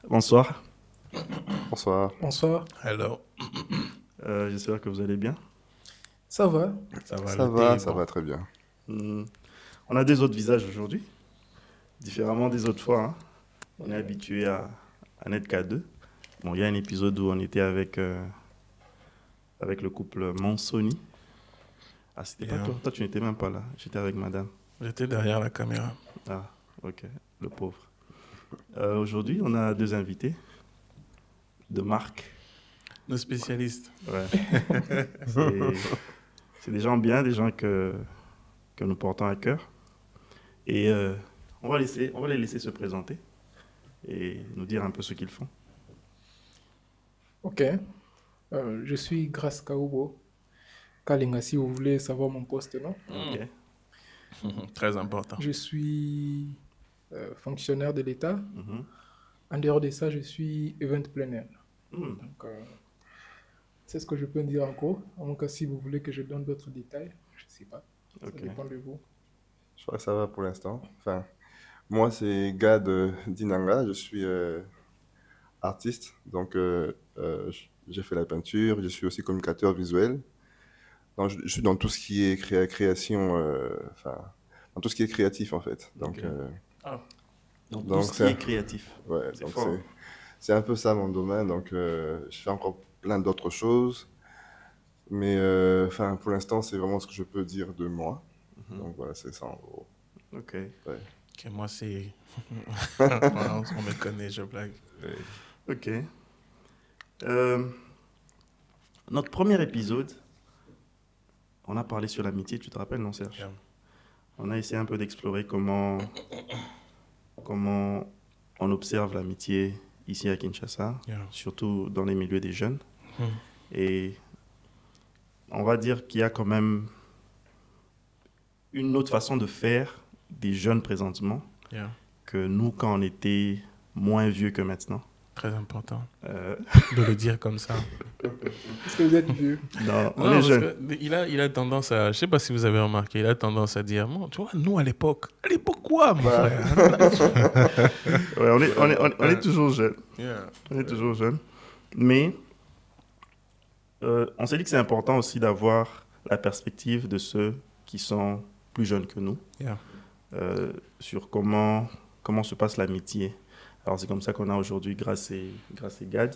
Bonsoir. Bonsoir. Bonsoir. Alors, J'espère que vous allez bien. Ça va? ça va, Ça le thé va, est ça bon. va très bien. Hmm. On a des autres visages aujourd'hui, différemment des autres fois, hein. On est habitué à n'être qu'à deux. Bon, il y a un épisode où on était avec le couple Mansoni. Ah, c'était pas Yeah. toi. Toi, tu n'étais même pas là. J'étais avec madame. J'étais derrière la caméra. Ah, ok. Le pauvre. Aujourd'hui, on a deux invités de marque. Nos spécialistes. Ouais. C'est c'est des gens bien, des gens que nous portons à cœur. Et on va les laisser se présenter et nous dire un peu ce qu'ils font. Ok. Je suis Grace Kaoubo. Kalinga, si vous voulez savoir mon poste, non? Ok. Très important. Je suis fonctionnaire de l'État. Mhm. En dehors de ça, je suis event planner. Hmm. Donc, c'est ce que je peux dire en gros. En tout cas, si vous voulez que je donne d'autres détails, je ne sais pas. Ça Ok. dépend de vous. Je crois que ça va pour l'instant. Enfin, moi, c'est Gad Dinanga. Je suis artiste. Donc, j'ai fait la peinture. Je suis aussi communicateur visuel. Donc, je suis dans tout ce qui est création, enfin, dans tout ce qui est créatif, en fait. Donc, Ok. Donc, tout donc ce qui est créatif. ouais, C'est donc fort. c'est un peu ça mon domaine. Donc, je fais encore plein d'autres choses. Mais, enfin, pour l'instant, c'est vraiment ce que je peux dire de moi. Mhm. Donc, voilà, c'est ça en gros. Ok. Ouais. Ok, moi, c'est. Voilà, on me connaît, je blague. Ok. Euh, Notre premier épisode, on a parlé sur l'amitié, tu te rappelles, non, Serge? Yeah. On a essayé un peu d'explorer comment on observe l'amitié ici à Kinshasa, Yeah. surtout dans les milieux des jeunes. Hmm. Et on va dire qu'il y a quand même une autre façon de faire des jeunes présentement Yeah. que nous quand on était moins vieux que maintenant. Très important Euh, de le dire comme ça. Est-ce que vous êtes vieux? non, on Non, est parce jeunes. que il a tendance à. Je sais pas si vous avez remarqué, il a tendance à dire bon, tu vois, nous à l'époque. À l'époque quoi, mon Bah. frère? Ouais, on est toujours jeunes. Yeah. On est toujours jeunes. Mais on s'est dit que c'est important aussi d'avoir la perspective de ceux qui sont plus jeunes que nous. Yeah. Sur comment se passe l'amitié. Alors c'est comme ça qu'on a aujourd'hui Grace et Gad.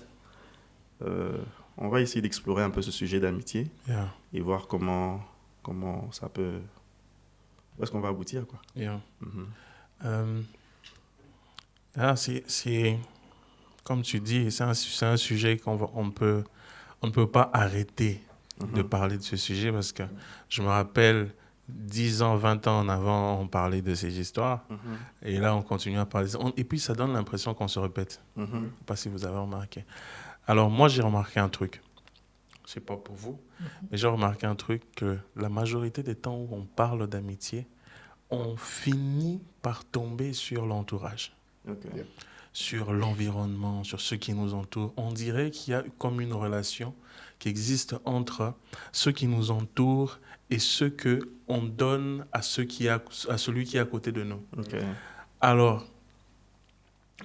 On va essayer d'explorer un peu ce sujet d'amitié Yeah. et voir comment ça peut... Où est-ce qu'on va aboutir, quoi. Yeah. Mhm. C'est comme tu dis, c'est un sujet on ne peut pas arrêter de Mhm. parler de ce sujet parce que je me rappelle 10 ans, 20 ans en avant, on parlait de ces histoires Mhm. et là on continue à parler. Et puis ça donne l'impression qu'on se répète. Mhm. Je ne sais pas si vous avez remarqué. Alors moi j'ai remarqué un truc. Je ne sais pas pour vous, mais j'ai remarqué un truc que la majorité des temps où on parle d'amitié, on finit par tomber sur l'entourage, Ok. sur l'environnement, sur ceux qui nous entourent. On dirait qu'il y a comme une relation qui existe entre ceux qui nous entourent et ce qu'on donne à celui qui est à côté de nous. Ok. Alors,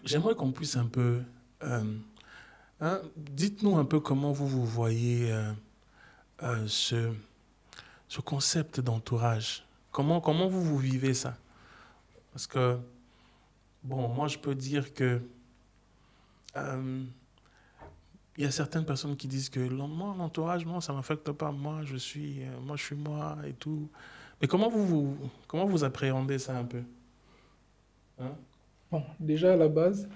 j'aimerais qu'on puisse un peu... dites-nous un peu comment vous voyez ce concept d'entourage. Comment vous vivez ça? Parce que, bon, moi, je peux dire que il y a certaines personnes qui disent que moi, l'entourage, non, ça ne m'affecte pas. Moi, je suis moi et tout. Mais comment vous appréhendez ça un peu? Hein? Bon, déjà à la base,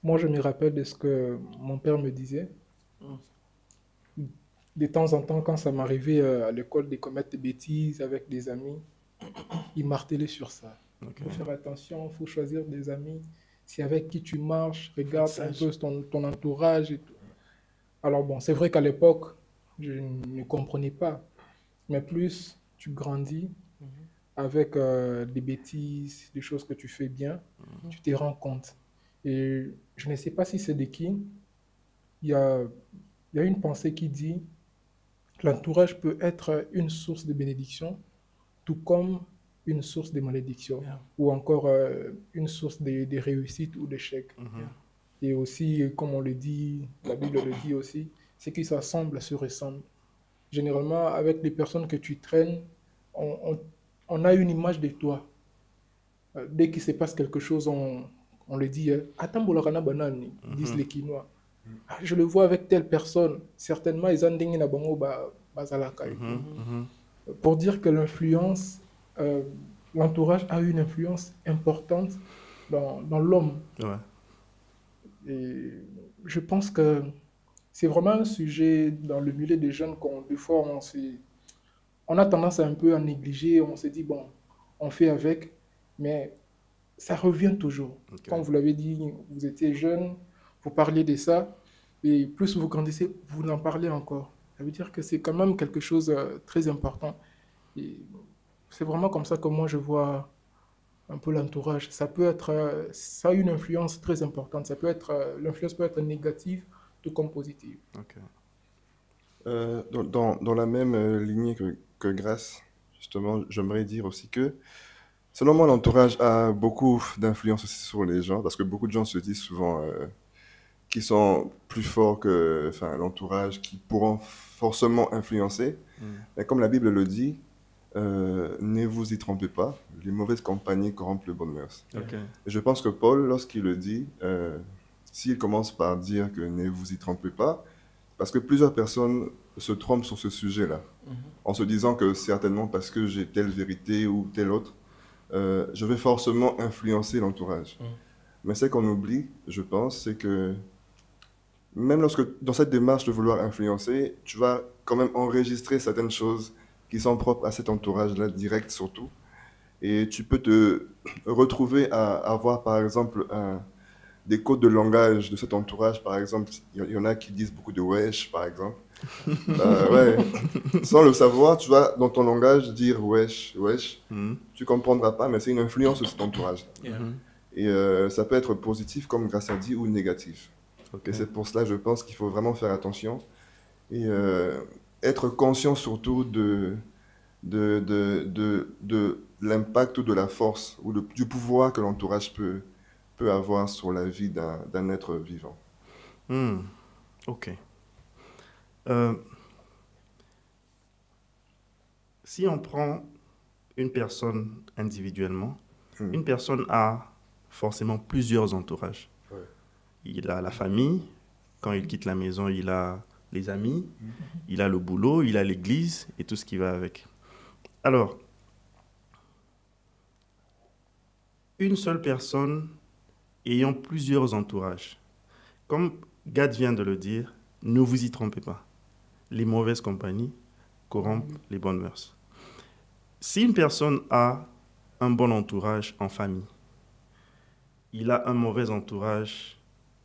moi je me rappelle de ce que mon père me disait. De temps en temps, quand ça m'arrivait à l'école de commettre des bêtises avec des amis, il martelait sur ça. Ok. Il faut faire attention, il faut choisir des amis. C'est avec qui tu marches, regarde un Sage. peu ton entourage et tout. Alors bon, c'est vrai qu'à l'époque, je ne comprenais pas. Mais plus tu grandis avec des bêtises, des choses que tu fais bien, tu te rends compte. Et je ne sais pas si c'est de qui, il y a une pensée qui dit l'entourage peut être une source de bénédiction, tout comme une source de malédiction, Yeah. ou encore une source de réussite ou d'échec. Mhm. Et aussi, comme on le dit, la Bible le dit aussi, c'est qui s'assemblent se ressemblent. Généralement, avec les personnes que tu traînes, on, on- on a une image de toi. Dès qu'il se passe quelque chose, on le dit, attends, bolakana banane, disent les Quinois. Ah, je le vois avec telle personne. Certainement, ils ont dingue na bango bazalaka et tout. Pour dire que l'influence, euh, l'entourage a une influence importante dans l'homme. Ouais. Et je pense que c'est vraiment un sujet dans le milieu des jeunes qu'on, des fois, on a tendance à un peu à négliger. On se dit, bon, on fait avec, mais ça revient toujours. Ok. Comme vous l'avez dit, vous étiez jeune, vous parliez de ça, et plus vous grandissez, vous en parlez encore. Ça veut dire que c'est quand même quelque chose de très important. Et c'est vraiment comme ça que moi je vois un peu l'entourage. Ça peut être, ça a une influence très importante. Ça peut être, l'influence peut être négative, tout comme positive. Ok. Dans la même lignée que Grace, justement, j'aimerais dire aussi que, selon moi, l'entourage a beaucoup d'influence aussi sur les gens, parce que beaucoup de gens se disent souvent qu'ils sont plus forts que enfin, l'entourage, qui pourront forcément influencer. Mais comme la Bible le dit, ne vous y trompez pas, les mauvaises compagnies corrompent les bonnes mœurs. Ok. Et je pense que Paul, lorsqu'il le dit, s'il commence par dire que ne vous y trompez pas, parce que plusieurs personnes se trompent sur ce sujet-là, en se disant que certainement parce que j'ai telle vérité ou telle autre, je vais forcément influencer l'entourage. Mais ce qu'on oublie, je pense, c'est que même lorsque, dans cette démarche de vouloir influencer, tu vas quand même enregistrer certaines choses qui sont propres à cet entourage-là, direct surtout. Et tu peux te retrouver à avoir, par exemple, des codes de langage de cet entourage. Par exemple, il y en a qui disent beaucoup de wesh, par exemple. Ouais. Sans le savoir, tu vas, dans ton langage, dire wesh, wesh. Tu comprendras pas, mais c'est une influence de cet entourage. Et ça peut être positif, comme Grace a dit, ou négatif. Ok. Et c'est pour cela, je pense qu'il faut vraiment faire attention et être conscient surtout de l'impact ou de la force ou du pouvoir que l'entourage peut avoir sur la vie d'un être vivant. Ok. Euh, si on prend une personne individuellement, une personne a forcément plusieurs entourages. Ouais. Il a la famille, quand il quitte la maison, il a les amis, il a le boulot, il a l'église et tout ce qui va avec. Alors, une seule personne ayant plusieurs entourages, comme Gad vient de le dire, ne vous y trompez pas. Les mauvaises compagnies corrompent les bonnes mœurs. Si une personne a un bon entourage en famille, il a un mauvais entourage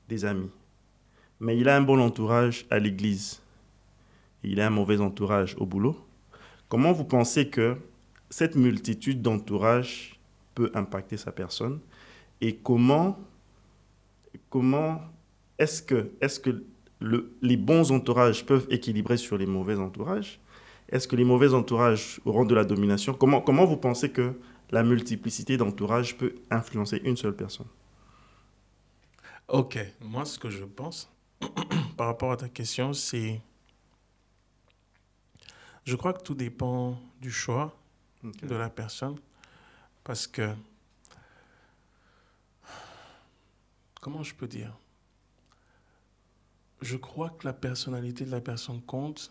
des amis, mais il a un bon entourage à l'église, il a un mauvais entourage au boulot, comment vous pensez que cette multitude d'entourages peut impacter sa personne et comment est-ce que les bons entourages peuvent équilibrer sur les mauvais entourages? Est-ce que les mauvais entourages auront de la domination? Comment vous pensez que la multiplicité d'entourages peut influencer une seule personne? Ok, moi ce que je pense par rapport à ta question, c'est... Je crois que tout dépend du choix de la personne parce que... Comment je peux dire? Je crois que la personnalité de la personne compte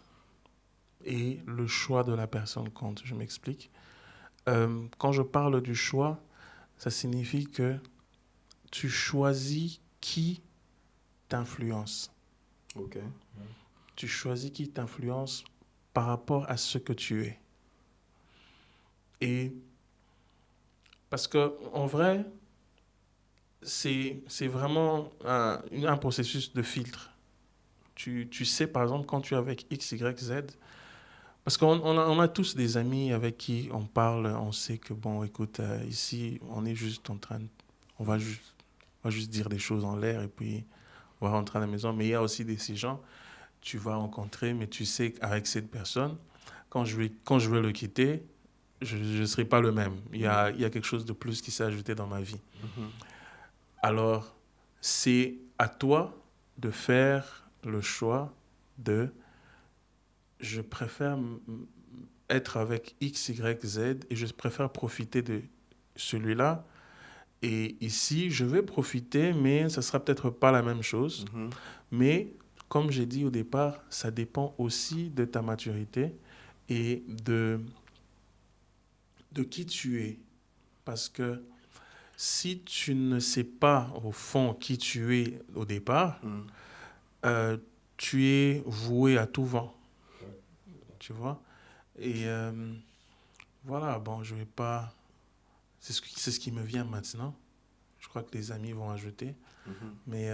et le choix de la personne compte. Je m'explique. Quand je parle du choix, ça signifie que tu choisis qui t'influence. Ok. Tu choisis qui t'influence par rapport à ce que tu es. Et parce que en vrai, c'est vraiment un processus de filtre. Tu sais, par exemple, quand tu es avec X, Y, Z, parce on a tous des amis avec qui on parle, on sait que, bon, écoute, ici, on est juste en train, on va juste dire des choses en l'air et puis on va rentrer à la maison. Mais il y a aussi ces gens, tu vas rencontrer, mais tu sais qu'avec cette personne, quand je vais le quitter, je ne serai pas le même. Il y a quelque chose de plus qui s'est ajouté dans ma vie. Alors, c'est à toi de faire le choix de je préfère être avec X, Y, Z et je préfère profiter de celui-là. Et ici, je vais profiter, mais ça sera peut-être pas la même chose. Mais comme j'ai dit au départ, ça dépend aussi de ta maturité et de qui tu es. Parce que si tu ne sais pas au fond qui tu es au départ, tu es voué à tout vent. Tu vois? Et voilà, bon, je vais pas... C'est ce qui me vient maintenant. Je crois que les amis vont ajouter. Mais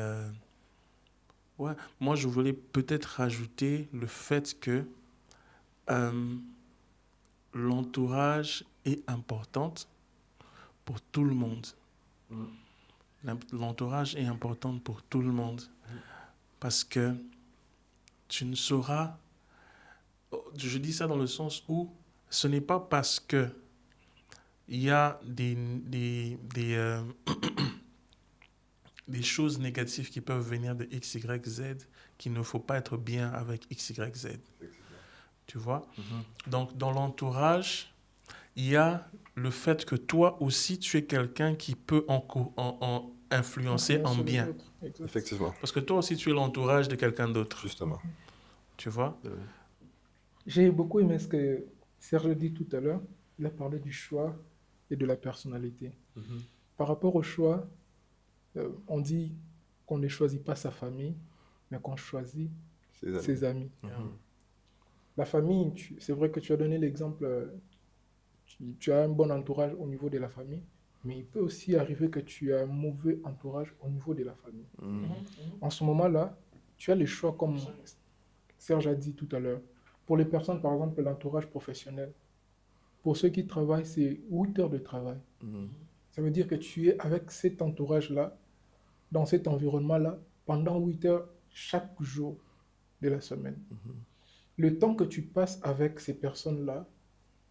ouais, moi, je voulais peut-être rajouter le fait que l'entourage est important pour tout le monde. L'entourage est important pour tout le monde. Parce que tu ne sauras... Je dis ça dans le sens où ce n'est pas parce que il y a des choses négatives qui peuvent venir de X, Y, Z qu'il ne faut pas être bien avec X, Y, Z. Tu vois? Donc, dans l'entourage, il y a le fait que toi aussi, tu es quelqu'un qui peut influencer en bien. Effectivement. Parce que toi aussi, tu es l'entourage de quelqu'un d'autre. Justement. Tu vois? J'ai beaucoup aimé ce que Serge dit tout à l'heure. Il a parlé du choix et de la personnalité. Par rapport au choix, on dit qu'on ne choisit pas sa famille, mais qu'on choisit ses amis. La famille, c'est vrai que tu as donné l'exemple, tu as un bon entourage au niveau de la famille, mais il peut aussi arriver que tu as un mauvais entourage au niveau de la famille. En ce moment-là, tu as le choix, comme Serge a dit tout à l'heure. Pour les personnes, par exemple, l'entourage professionnel, pour ceux qui travaillent, c'est 8 heures de travail. Ça veut dire que tu es avec cet entourage-là, dans cet environnement-là, pendant 8 heures chaque jour de la semaine. Le temps que tu passes avec ces personnes-là,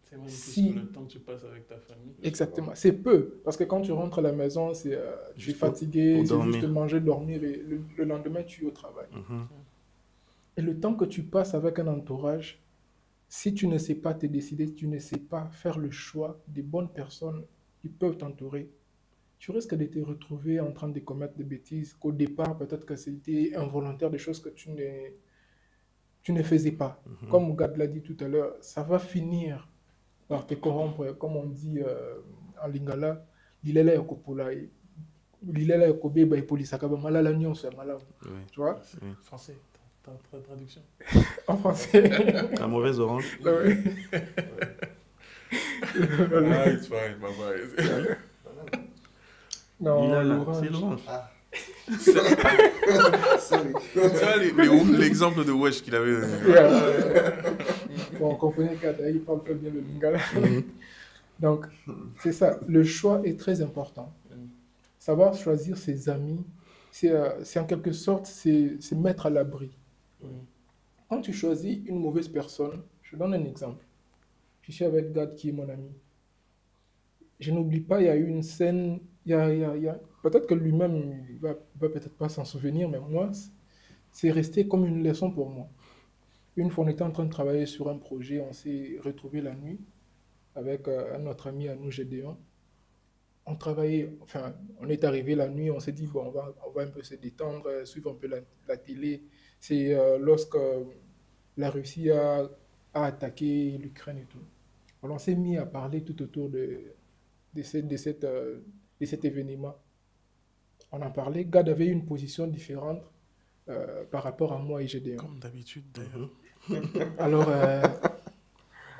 c'est même plus que le temps que tu passes avec ta famille. Exactement, c'est peu. Parce que quand tu rentres à la maison, tu es fatigué, c'est juste manger, dormir, et le lendemain, tu es au travail. Et le temps que tu passes avec un entourage, si tu ne sais pas te décider, si tu ne sais pas faire le choix des bonnes personnes qui peuvent t'entourer, tu risques de te retrouver en train de commettre des bêtises qu'au départ, peut-être que c'était involontaire, des choses que tu ne faisais pas. Comme Gad l'a dit tout à l'heure, ça va finir par te corrompre, comme on dit en lingala, lilela yokopula, lilela yokobeba epolisaka malala nyonso ya malamu. Tu vois? Français. Traduction. En français. La mauvaise orange. It's fine, bye. Non, c'est l'orange. L'exemple de Wesh qu'il avait donné. Bon, on comprenait qu'il parle très bien le lingala. Donc, c'est ça. Le choix est très important. Savoir choisir ses amis, c'est en quelque sorte, c'est mettre à l'abri. Quand tu choisis une mauvaise personne, je donne un exemple. Je suis avec Gad qui est mon ami. Je n'oublie pas, il y a eu une scène, peut-être que lui-même, il va peut-être pas s'en souvenir, mais moi, c'est resté comme une leçon pour moi. Une fois, on était en train de travailler sur un projet, on s'est retrouvés la nuit avec un autre ami à nous, Gédéon. On travaillait, enfin, on est arrivé la nuit, on s'est dit, bon, on va un peu se détendre, suivre un peu la télé. C'est lorsque la Russie a attaqué l'Ukraine et tout. Alors, on s'est mis à parler tout autour de cet événement. On en parlait. Gad avait une position différente par rapport à moi et Gédéon. Comme d'habitude, d'ailleurs. Alors,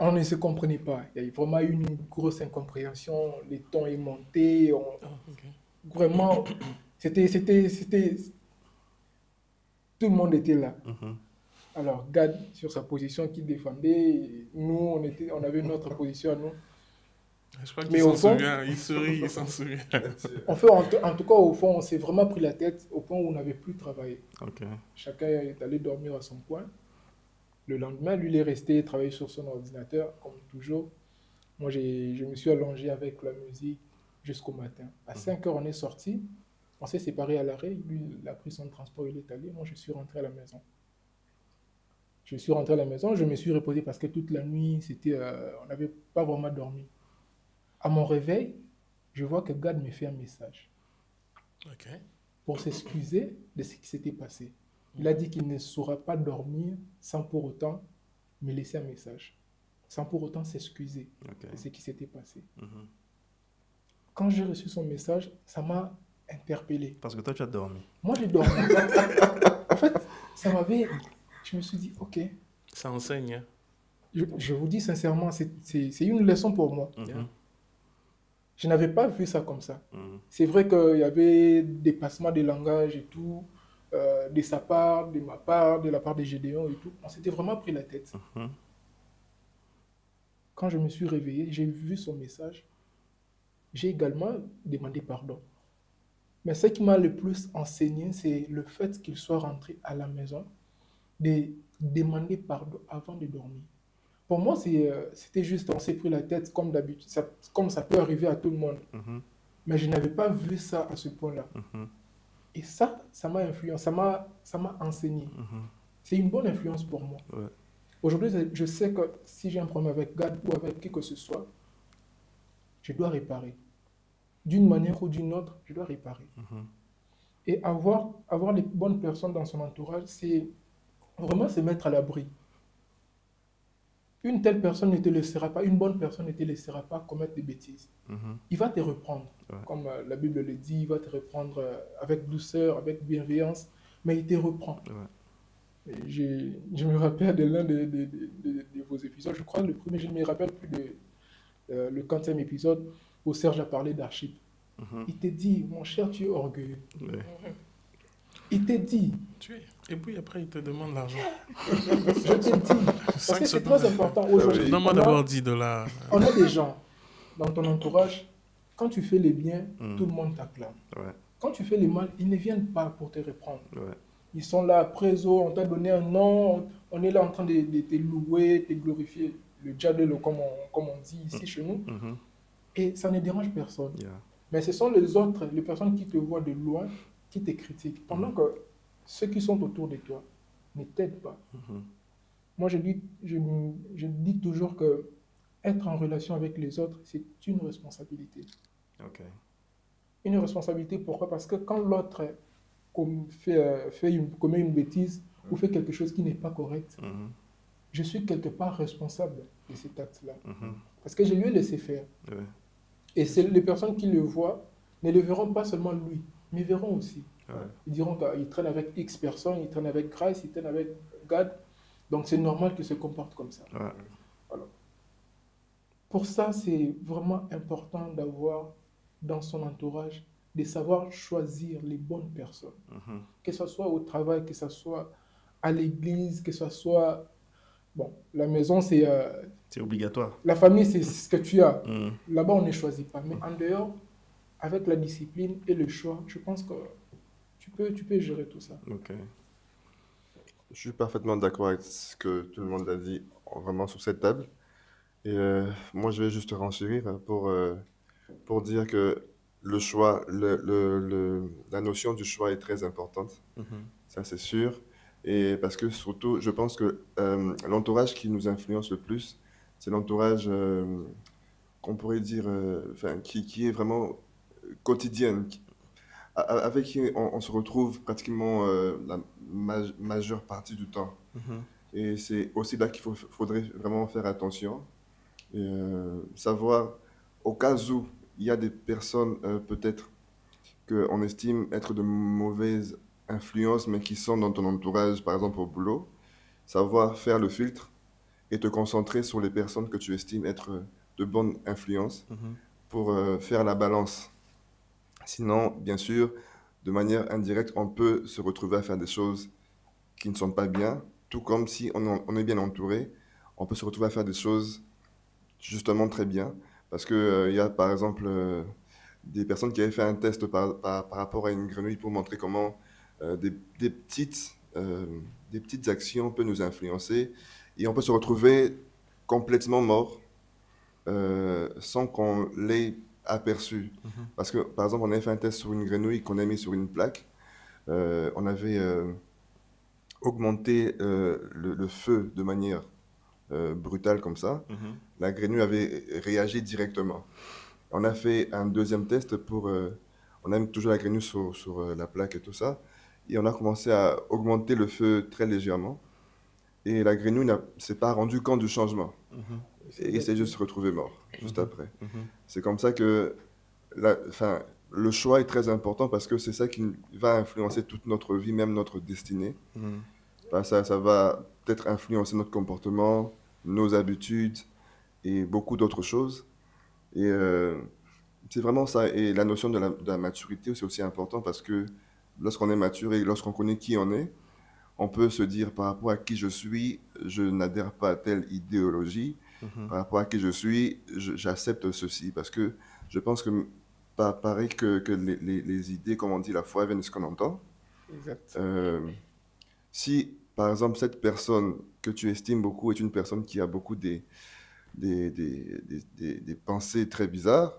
on ne se comprenait pas. Il y a vraiment eu une grosse incompréhension. Le ton est monté. Vraiment, c'était... Tout le monde était là. Alors, Gad, sur sa position qu'il défendait, nous, on avait notre position à nous. Je crois qu'il s'en souvient. Il sourit, il s'en souvient. En tout cas, au fond, on s'est vraiment pris la tête au point où on n'avait plus travaillé. Okay. Chacun est allé dormir à son coin. Le lendemain, lui, il est resté travailler sur son ordinateur, comme toujours. Moi, je me suis allongé avec la musique jusqu'au matin. À 5 heures, on est sorti. On s'est séparés à l'arrêt. Lui, il a pris son transport, il est allé. Moi, je suis rentré à la maison. Je suis rentré à la maison, je me suis reposé parce que toute la nuit, on n'avait pas vraiment dormi. À mon réveil, je vois que Gad me fait un message Ok. pour s'excuser de ce qui s'était passé. Il a dit qu'il ne saura pas dormir sans pour autant me laisser un message, sans pour autant s'excuser Ok. de ce qui s'était passé. Mhm. Quand j'ai reçu son message, ça m'a interpellé. Parce que toi, tu as dormi. Moi, j'ai dormi. En fait, ça m'avait... Je me suis dit, ok. Ça enseigne. Hein. Je vous dis sincèrement, c'est une leçon pour moi. Mhm. Je n'avais pas vu ça comme ça. Mhm. C'est vrai qu'il y avait des passements de langage et tout, de sa part, de ma part, de la part de Gédéon et tout. On s'était vraiment pris la tête. Mhm. Quand je me suis réveillé, j'ai vu son message. J'ai également demandé pardon. Mais ce qui m'a le plus enseigné, c'est le fait qu'il soit rentré à la maison, de demander pardon avant de dormir. Pour moi, c'était juste, on s'est pris la tête comme d'habitude, comme ça peut arriver à tout le monde. Mhm. Mais je n'avais pas vu ça à ce point-là. Mhm. Et ça m'a influencé, ça m'a enseigné. Mhm. C'est une bonne influence pour moi. Ouais. Aujourd'hui, je sais que si j'ai un problème avec Gad ou avec qui que ce soit, je dois réparer. D'une manière ou d'une autre, je dois réparer. Mhm. Et avoir les bonnes personnes dans son entourage, c'est vraiment se mettre à l'abri. Une telle personne ne te laissera pas, une bonne personne ne te laissera pas commettre des bêtises. Mhm. Il va te reprendre, Ouais. comme la Bible le dit, il va te reprendre avec douceur, avec bienveillance, mais il te reprend. Ouais. Et je me rappelle de l'un de vos épisodes, je crois le premier, je ne me rappelle plus le 40e épisode où Serge a parlé d'Archip. Mhm. Il te dit, mon cher, tu es orgueilleux. Ouais. Il te dit, Et puis après, il te demande l'argent. je te dis, parce 5 que c'est secondes. très important aujourd'hui. Donne-moi d'abord 10 $. On a des gens dans ton entourage, quand tu fais les biens, Mm. tout le monde t'acclame. Ouais. Quand tu fais les mal, ils ne viennent pas pour te reprendre. Ouais. Ils sont là après, on t'a donné un nom, on est là en train de te louer, de te glorifier, le djadelo comme on dit ici chez nous, Mhm. et ça ne dérange personne. Yeah. Mais ce sont les autres, les personnes qui te voient de loin, qui te critiquent, pendant que ceux qui sont autour de toi ne t'aident pas. Mhm. Moi, je dis toujours que être en relation avec les autres, c'est une responsabilité. Ok. Une responsabilité, pourquoi? Parce que quand l'autre commet une bêtise ou fait quelque chose qui n'est pas correct, Mhm. je suis quelque part responsable de cet acte-là. Mhm. Parce que je lui ai laissé faire. Ouais. Et c'est les personnes qui le voient ne le verront pas seulement lui, mais verront aussi. Ouais. Ils diront qu'il traîne avec X personnes, il traîne avec Grace, il traîne avec Gad. Donc c'est normal qu'il se comporte comme ça. Ouais. Pour ça, c'est vraiment important d'avoir dans son entourage, de savoir choisir les bonnes personnes. Mhm. Que ce soit au travail, que ce soit à l'église, que ce soit... Bon, la maison, c'est... C'est obligatoire. la famille, c'est ce que tu as. Mhm. Là-bas, on ne choisit pas. Mais en dehors, avec la discipline et le choix, je pense que tu peux gérer tout ça. Ok. Je suis parfaitement d'accord avec ce que tout le monde a dit vraiment sur cette table. Et moi, je vais juste renchérir pour dire que le choix, la notion du choix est très importante, Mhm. ça c'est sûr. Et parce que surtout, je pense que l'entourage qui nous influence le plus, c'est l'entourage qu'on pourrait dire, enfin, qui est vraiment quotidien, avec qui on se retrouve pratiquement la majeure partie du temps. Mhm. Et c'est aussi là qu'il faudrait vraiment faire attention et savoir au cas où il y a des personnes peut-être qu'on estime être de mauvaises influences, mais qui sont dans ton entourage, par exemple au boulot, savoir faire le filtre et te concentrer sur les personnes que tu estimes être de bonnes influences Mhm. pour faire la balance. Sinon, bien sûr, de manière indirecte, on peut se retrouver à faire des choses qui ne sont pas bien, tout comme si on est bien entouré, on peut se retrouver à faire des choses justement très bien. Parce qu'il y a par exemple des personnes qui avaient fait un test par rapport à une grenouille pour montrer comment des petites actions peuvent nous influencer et on peut se retrouver complètement mort sans qu'on l'ait aperçu. Parce que, par exemple, on avait fait un test sur une grenouille qu'on a mis sur une plaque. On avait augmenté le feu de manière brutale comme ça. La grenouille avait réagi directement. On a fait un deuxième test pour... on a mis toujours la grenouille sur la plaque et tout ça. Et on a commencé à augmenter le feu très légèrement. Et la grenouille ne s'est pas rendue compte du changement. Et s'est juste retrouvée mort, juste après. C'est comme ça que le choix est très important parce que c'est ça qui va influencer toute notre vie, même notre destinée. Ça va peut-être influencer notre comportement, nos habitudes et beaucoup d'autres choses. Et c'est vraiment ça. Et la notion de la maturité, c'est aussi important parce que lorsqu'on est mature et lorsqu'on connaît qui on est, on peut se dire par rapport à qui je suis, je n'adhère pas à telle idéologie. Par rapport à qui je suis, j'accepte ceci. Parce que je pense que pareil que les idées, comme on dit, la foi vient de ce qu'on entend. Exact. Si, par exemple, cette personne que tu estimes beaucoup est une personne qui a beaucoup des pensées très bizarres,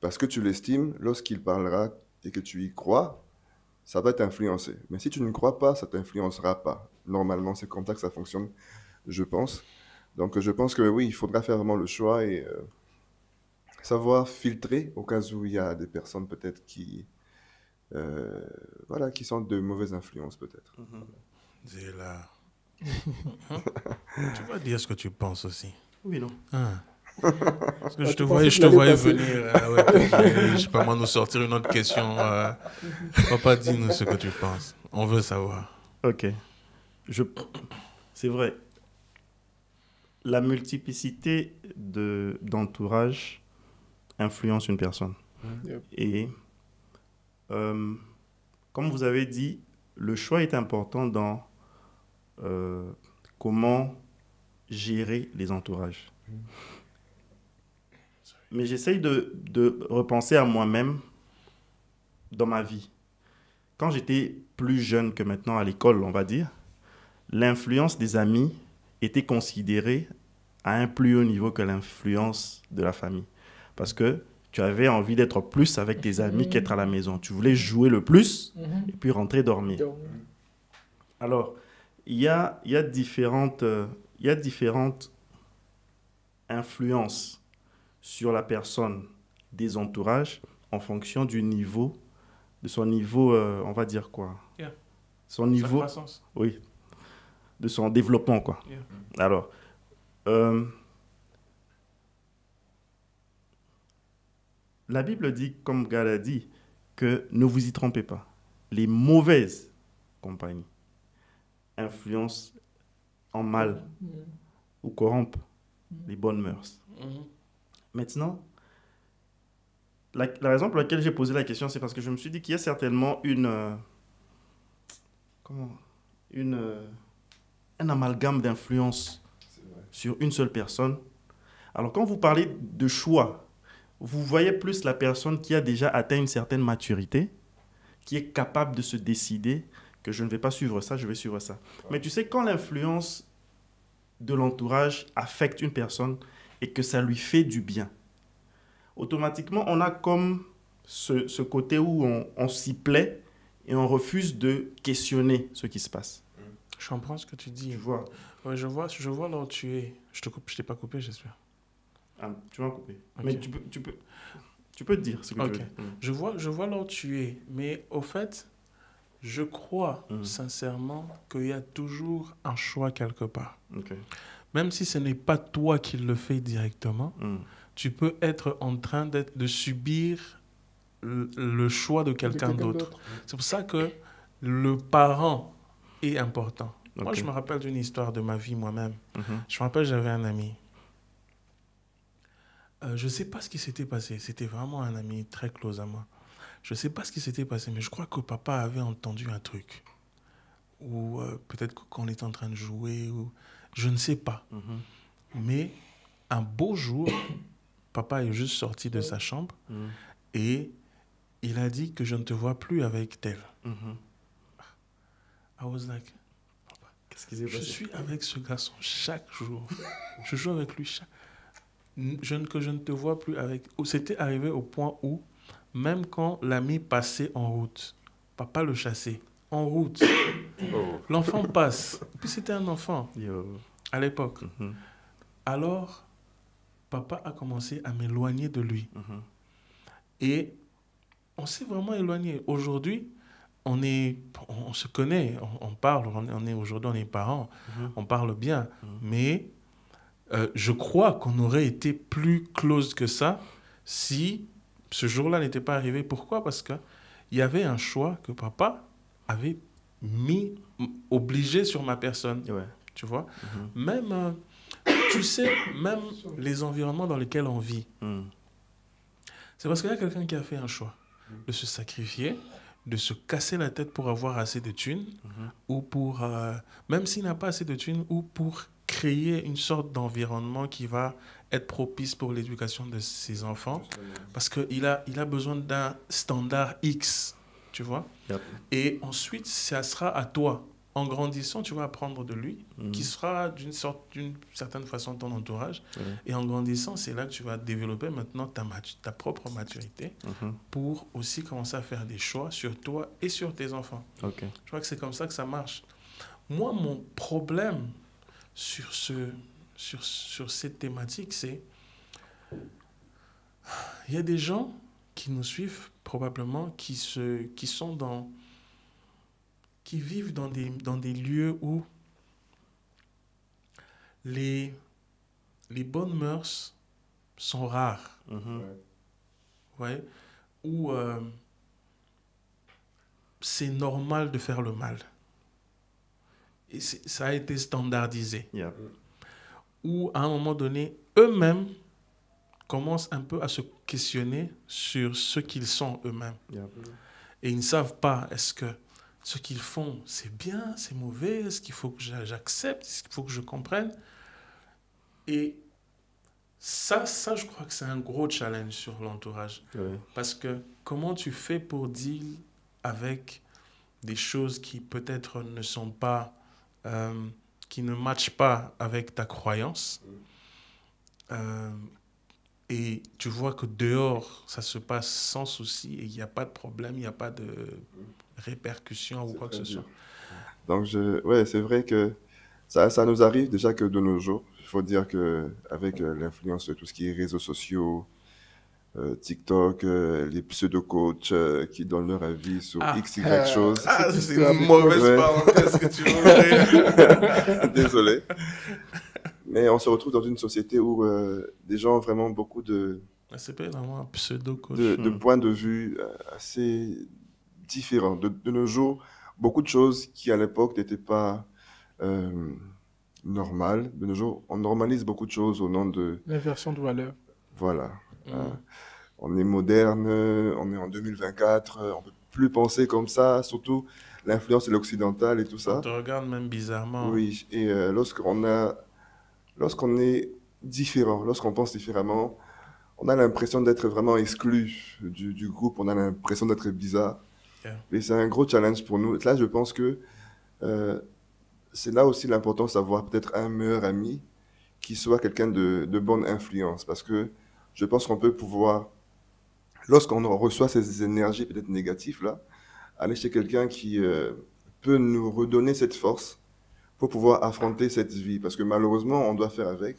parce que tu l'estimes, lorsqu'il parlera et que tu y crois, ça va t'influencer. Mais si tu ne crois pas, ça ne t'influencera pas. Normalement, c'est comme ça que ça fonctionne, je pense. Donc, je pense que oui, il faudra faire vraiment le choix et savoir filtrer au cas où il y a des personnes peut-être qui, voilà, qui sont de mauvaises influences peut-être. C'est là. Tu vas dire ce que tu penses aussi. Oui, non. Parce que je te pensais voyais, qu'il allait passer. venir. Je sais pas moi, nous sortir une autre question. Papa, dis-nous ce que tu penses. On veut savoir. Ok. C'est vrai. La multiplicité d'entourage influence une personne. Yep. Et comme vous avez dit, le choix est important dans comment gérer les entourages. Mais j'essaye de repenser à moi-même dans ma vie. Quand j'étais plus jeune que maintenant à l'école, on va dire, l'influence des amis était considérée à un plus haut niveau que l'influence de la famille. Parce que tu avais envie d'être plus avec tes amis qu'être à la maison. Tu voulais jouer le plus et puis rentrer dormir. Alors, il y a différentes influences sur la personne des entourages en fonction du niveau, de son niveau, on va dire quoi? Yeah. Son niveau, croissance. oui, de son développement, quoi. Yeah. Alors, la Bible dit, comme Gad a dit, que ne vous y trompez pas. Les mauvaises compagnies influencent en mal ou corrompent les bonnes mœurs. Maintenant, la raison pour laquelle j'ai posé la question, c'est parce que je me suis dit qu'il y a certainement un amalgame d'influence sur une seule personne. Alors, quand vous parlez de choix, vous voyez plus la personne qui a déjà atteint une certaine maturité, qui est capable de se décider que je ne vais pas suivre ça, je vais suivre ça. Mais tu sais, quand l'influence de l'entourage affecte une personne et que ça lui fait du bien, automatiquement, on a comme ce côté où on s'y plaît et on refuse de questionner ce qui se passe. Je comprends ce que tu dis. Tu vois? Ouais, je vois là où tu es. Je t'ai pas coupé, j'espère. Ah, tu m'as coupé. Ok. Mais tu peux te dire ce que Ok. tu veux dire. Je vois là où tu es. Mais au fait, je crois sincèrement qu'il y a toujours un choix quelque part. Ok. Même si ce n'est pas toi qui le fais directement, tu peux être en train de subir le choix de quelqu'un d'autre. C'est pour ça que le parent est important. Moi, je me rappelle d'une histoire de ma vie moi-même. Je me rappelle, j'avais un ami. Je ne sais pas ce qui s'était passé. C'était vraiment un ami très close à moi. Je ne sais pas ce qui s'était passé, mais je crois que papa avait entendu un truc. Ou peut-être qu'on était en train de jouer, ou je ne sais pas. Mais un beau jour, papa est juste sorti de sa chambre et il a dit que je ne te vois plus avec tel. I was like, qu'est-ce qui s'est passé? je suis avec ce garçon chaque jour. Je joue avec lui chaque... que je ne te vois plus avec... C'était arrivé au point où, même quand l'ami passait en route, papa le chassait. En route. Oh. L'enfant passe. Et puis c'était un enfant Yo. à l'époque. Mhm. Alors, papa a commencé à m'éloigner de lui. Mhm. Et on s'est vraiment éloigné. Aujourd'hui, on se connaît, on parle, aujourd'hui, on est parents, Mhm. on parle bien. Mhm. Mais je crois qu'on aurait été plus close que ça si ce jour-là n'était pas arrivé. Pourquoi? Parce qu'il y avait un choix que papa avait obligé sur ma personne. Ouais. Tu vois? Mhm. Même, tu sais, même les environnements dans lesquels on vit, Mhm. c'est parce qu'il y a quelqu'un qui a fait un choix de se sacrifier, de se casser la tête pour avoir assez de thunes, Mhm. ou pour, même s'il n'a pas assez de thunes, ou pour créer une sorte d'environnement qui va être propice pour l'éducation de ses enfants, parce qu'il a besoin d'un standard X, tu vois. Yep. Et ensuite, ça sera à toi. En grandissant, tu vas apprendre de lui, Mhm. qui sera d'une certaine façon ton entourage. Ouais. Et en grandissant, c'est là que tu vas développer maintenant ta propre maturité Mhm. pour aussi commencer à faire des choix sur toi et sur tes enfants. Ok. Je crois que c'est comme ça que ça marche. Moi, mon problème sur cette thématique, c'est il y a des gens qui nous suivent probablement qui vivent dans des lieux où les bonnes mœurs sont rares. Mhm. Ouais, où c'est normal de faire le mal. Et ça a été standardisé. Yep. Où à un moment donné, eux-mêmes commencent un peu à se questionner sur ce qu'ils sont eux-mêmes. Yep. Et ils ne savent pas, est-ce que ce qu'ils font, c'est bien, c'est mauvais, est-ce qu'il faut que j'accepte, est-ce qu'il faut que je comprenne. Et ça, je crois que c'est un gros challenge sur l'entourage. Ouais. Parce que comment tu fais pour deal avec des choses qui peut-être ne sont pas, qui ne matchent pas avec ta croyance. Et tu vois que dehors, ça se passe sans souci et il n'y a pas de problème, il n'y a pas de répercussions ou quoi que ce soit. Donc, ouais, c'est vrai que ça nous arrive déjà que de nos jours. Il faut dire qu'avec l'influence de tout ce qui est réseaux sociaux, TikTok, les pseudo-coachs qui donnent leur avis sur X, Y choses. Ah, cette c'est histoire une de mauvaise Ouais. parenthèse que tu ouvrais. Désolé. Mais on se retrouve dans une société où des gens ont vraiment beaucoup C'est pas vraiment un pseudo-coach. de points de vue assez différents. De nos jours, beaucoup de choses qui à l'époque n'étaient pas normales. De nos jours, on normalise beaucoup de choses au nom de... L'inversion de valeur. Voilà. Mm. On est moderne, on est en 2024, on ne peut plus penser comme ça, surtout l'influence de l'occidental et tout On ça. te regarde même bizarrement. Oui, et lorsqu'on est différent, lorsqu'on pense différemment, on a l'impression d'être vraiment exclu du groupe, on a l'impression d'être bizarre. Yeah. Et c'est un gros challenge pour nous. Là, je pense que c'est là aussi l'importance d'avoir peut-être un meilleur ami qui soit quelqu'un de bonne influence. Parce que je pense qu'on peut pouvoir, lorsqu'on reçoit ces énergies peut-être négatives là, aller chez quelqu'un qui peut nous redonner cette force pour pouvoir affronter cette vie. Parce que malheureusement, on doit faire avec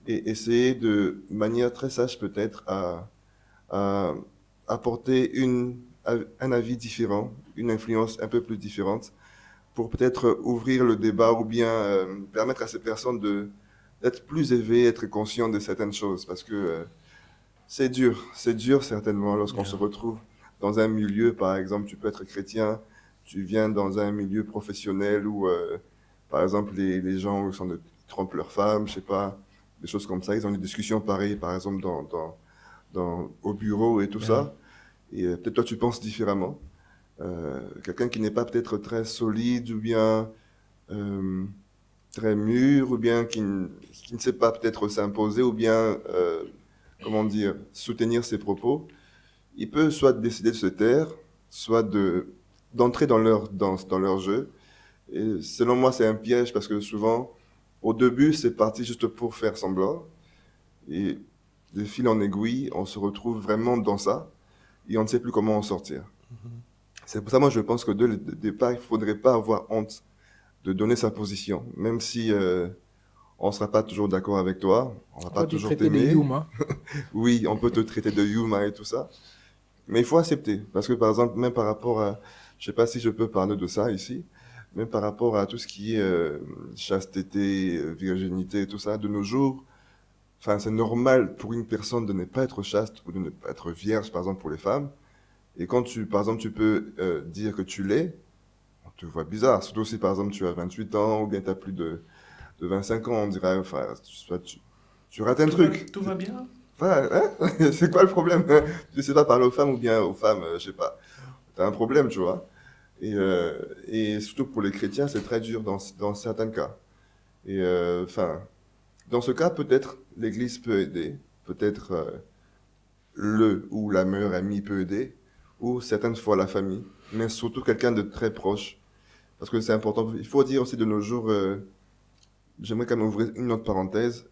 et essayer de manière très sage peut-être à apporter un avis différent, une influence un peu plus différente pour peut-être ouvrir le débat ou bien permettre à ces personnes d'être plus éveillées, être conscientes de certaines choses. Parce que c'est dur certainement lorsqu'on Yeah. se retrouve dans un milieu, par exemple, tu peux être chrétien, tu viens dans un milieu professionnel où, par exemple, les gens ils trompent leurs femmes, je sais pas, des choses comme ça. Ils ont des discussions pareilles, par exemple, au bureau et tout Yeah. ça. Et peut-être toi, tu penses différemment. Quelqu'un qui n'est pas peut-être très solide ou bien très mûr ou bien qui ne sait pas peut-être s'imposer ou bien, comment dire, soutenir ses propos, il peut soit décider de se taire, soit d'entrer dans leur danse, dans leur jeu. Et selon moi, c'est un piège parce que souvent, au début, c'est parti juste pour faire semblant. Et de fil en aiguille, on se retrouve vraiment dans ça et on ne sait plus comment en sortir. C'est pour ça, moi, je pense que dès le départ, il ne faudrait pas avoir honte de donner sa position, même si on ne sera pas toujours d'accord avec toi, on ne va On pas va te toujours traiter de t'aimer. Yuma. Oui, on peut te traiter de Yuma et tout ça, mais il faut accepter. Parce que, par exemple, même par rapport à, je sais pas si je peux parler de ça ici, même par rapport à tout ce qui est chasteté, virginité et tout ça, de nos jours, enfin, c'est normal pour une personne de ne pas être chaste ou de ne pas être vierge, par exemple, pour les femmes. Et quand tu, par exemple, tu peux dire que tu l'es, on te voit bizarre. Surtout si, par exemple, tu as 28 ans ou bien tu as plus de 25 ans, on dirait, enfin, tu rates un truc. Tout va bien? Enfin, hein? C'est quoi le problème? Tu sais pas parler aux femmes ou bien aux femmes, je sais pas. T'as un problème, tu vois. Et surtout pour les chrétiens, c'est très dur dans certains cas. Et enfin, dans ce cas, peut-être l'Église peut aider, peut-être le ou la meilleure amie peut aider, ou certaines fois la famille, mais surtout quelqu'un de très proche, parce que c'est important. Il faut dire aussi de nos jours, j'aimerais quand même ouvrir une autre parenthèse,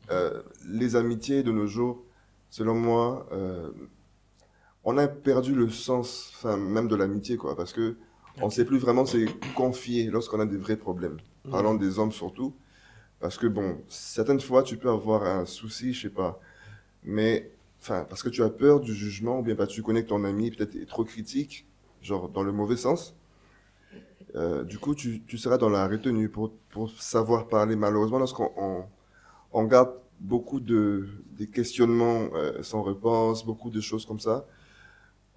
les amitiés de nos jours, selon moi, on a perdu le sens, enfin, même de l'amitié, quoi, parce que on ne sait plus vraiment se confier lorsqu'on a des vrais problèmes. Parlant des hommes surtout, parce que bon, certaines fois, tu peux avoir un souci, je sais pas, mais, enfin, parce que tu as peur du jugement, ou bien parce que tu connais que ton ami peut-être est trop critique, genre dans le mauvais sens. Du coup, tu seras dans la retenue pour savoir parler. Malheureusement, lorsqu'on on garde beaucoup des questionnements sans réponse, beaucoup de choses comme ça,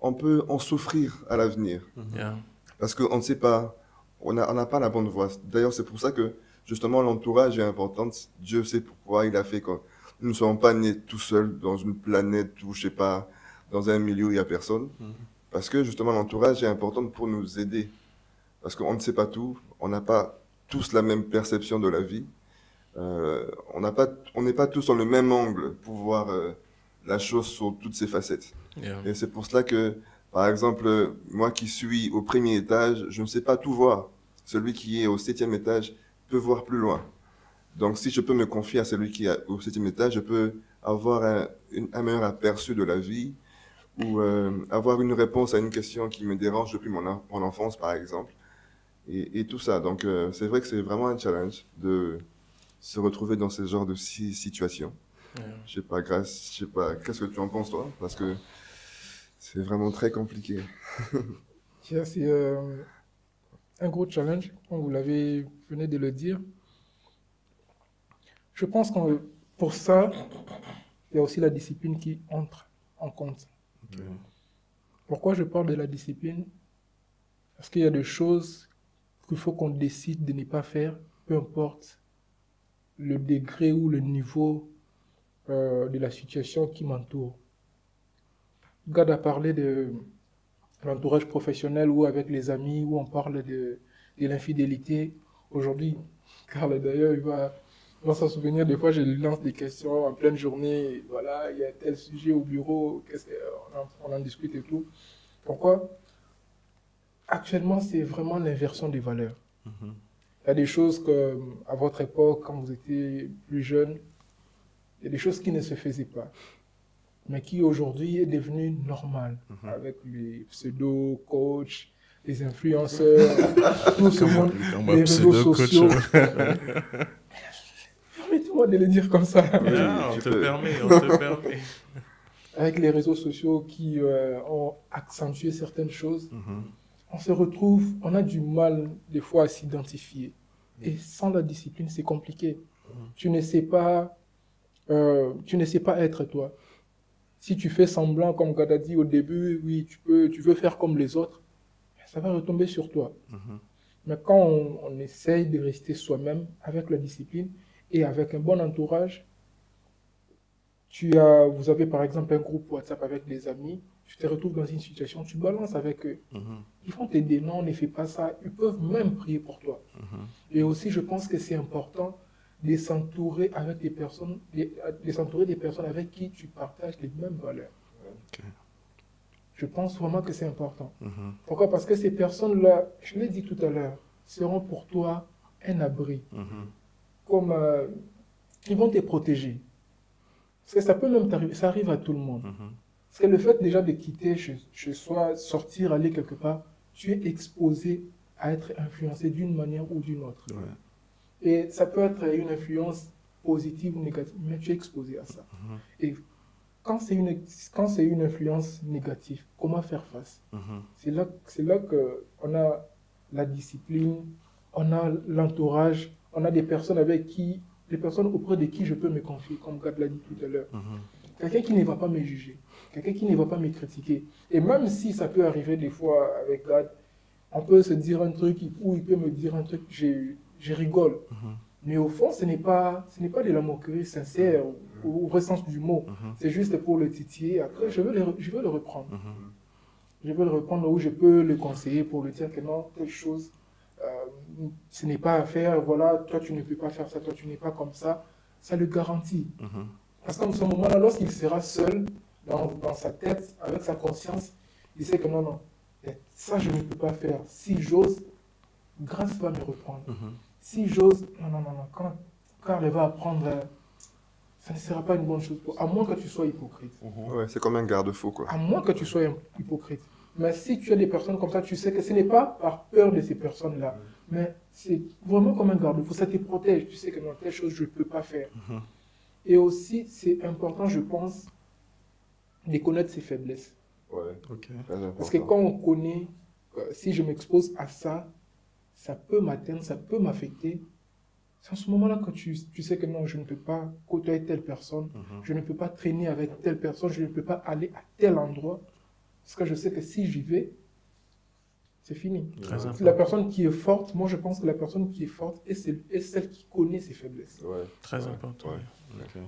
on peut en souffrir à l'avenir. Yeah. Parce qu'on ne sait pas, on n'a pas la bonne voie. D'ailleurs, c'est pour ça que, justement, l'entourage est important. Dieu sait pourquoi il a fait que nous ne sommes pas nés tout seuls dans une planète où, je sais pas, dans un milieu où il n'y a personne. Parce que, justement, l'entourage est important pour nous aider. Parce qu'on ne sait pas tout, on n'a pas tous la même perception de la vie. On n'est pas tous dans le même angle pour voir la chose sur toutes ses facettes. Yeah. Et c'est pour cela que, par exemple, moi qui suis au premier étage, je ne sais pas tout voir. Celui qui est au 7e étage peut voir plus loin. Donc, si je peux me confier à celui qui est au 7e étage, je peux avoir un meilleur aperçu de la vie ou avoir une réponse à une question qui me dérange depuis mon enfance, par exemple. Et tout ça. Donc, c'est vrai que c'est vraiment un challenge de se retrouver dans ce genre de situation. Yeah. Je sais pas, qu'est-ce que tu en penses, toi? Parce que c'est vraiment très compliqué. Tiens, c'est un gros challenge, comme vous venez de le dire. Je pense que pour ça, il y a aussi la discipline qui entre en compte. Pourquoi je parle de la discipline? Parce qu'il y a des choses qu'il faut qu'on décide de ne pas faire, peu importe le degré ou le niveau de la situation qui m'entoure. Garde à parler de l'entourage professionnel ou avec les amis, où on parle de l'infidélité. Aujourd'hui, Carl d'ailleurs, il va s'en souvenir, des fois je lui lance des questions en pleine journée, voilà, il y a tel sujet au bureau, on en discute et tout. Pourquoi? Actuellement, c'est vraiment l'inversion des valeurs. Il y a des choses que, à votre époque, quand vous étiez plus jeune, il y a des choses qui ne se faisaient pas, mais qui aujourd'hui est devenu normal, avec les pseudo-coachs, les influenceurs, tout ce monde, les réseaux sociaux. Permettez-moi de le dire comme ça. Yeah, on te permet. Avec les réseaux sociaux qui ont accentué certaines choses, on se retrouve, on a du mal des fois à s'identifier. Et sans la discipline, c'est compliqué. Tu ne sais pas être toi. Si tu fais semblant, comme Gad a dit au début, oui, tu veux faire comme les autres, ça va retomber sur toi. Mais quand on essaye de rester soi-même avec la discipline et avec un bon entourage, vous avez par exemple un groupe WhatsApp avec des amis, tu te retrouves dans une situation, tu balances avec eux. Ils vont t'aider, non, ne fais pas ça. Ils peuvent même prier pour toi. Et aussi, je pense que c'est important de s'entourer avec des personnes, avec qui tu partages les mêmes valeurs. Je pense vraiment que c'est important. Pourquoi? Parce que ces personnes-là, je l'ai dit tout à l'heure, seront pour toi un abri. Comme ils vont te protéger. Parce que ça peut même t'arriver, ça arrive à tout le monde. Parce que le fait déjà de quitter chez soi, sortir, aller quelque part, tu es exposé à être influencé d'une manière ou d'une autre. Ouais. Et ça peut être une influence positive ou négative, mais tu es exposé à ça. Et quand c'est une influence négative, comment faire face? C'est là qu'on a la discipline, on a l'entourage, on a des personnes auprès de qui je peux me confier, comme Gad l'a dit tout à l'heure. Quelqu'un qui ne va pas me juger, quelqu'un qui ne va pas me critiquer. Et même si ça peut arriver des fois avec Gad, on peut se dire un truc ou il peut me dire un truc, je rigole. Mais au fond, ce n'est pas de la moquerie sincère au vrai sens du mot. C'est juste pour le titiller. Après, je veux le reprendre. Je veux le reprendre où je peux le conseiller pour lui dire que non, telle chose, ce n'est pas à faire. Voilà, toi, tu ne peux pas faire ça, toi, tu n'es pas comme ça. Ça le garantit. Parce qu'en ce moment-là, lorsqu'il sera seul dans sa tête, avec sa conscience, il sait que non, ça, je ne peux pas faire. Si j'ose, grâce va me reprendre. Si j'ose, non, quand elle va apprendre, ça ne sera pas une bonne chose, à moins que tu sois hypocrite. Ouais, c'est comme un garde-fou, quoi. À moins que tu sois hypocrite. Mais si tu as des personnes comme ça, tu sais que ce n'est pas par peur de ces personnes-là, mais c'est vraiment comme un garde-fou. Ça te protège. Tu sais que non, telle chose, je ne peux pas faire. Et aussi, c'est important, je pense, de connaître ses faiblesses. Ouais, Ok. Parce que quand on connaît, si je m'expose à ça, ça peut m'atteindre, ça peut m'affecter. C'est en ce moment-là que tu sais que non, je ne peux pas côtoyer telle personne, je ne peux pas traîner avec telle personne, je ne peux pas aller à tel endroit. Parce que je sais que si j'y vais, c'est fini. La personne qui est forte, moi je pense que la personne qui est forte est celle qui connaît ses faiblesses. Ouais. Très important. Ouais. Ok.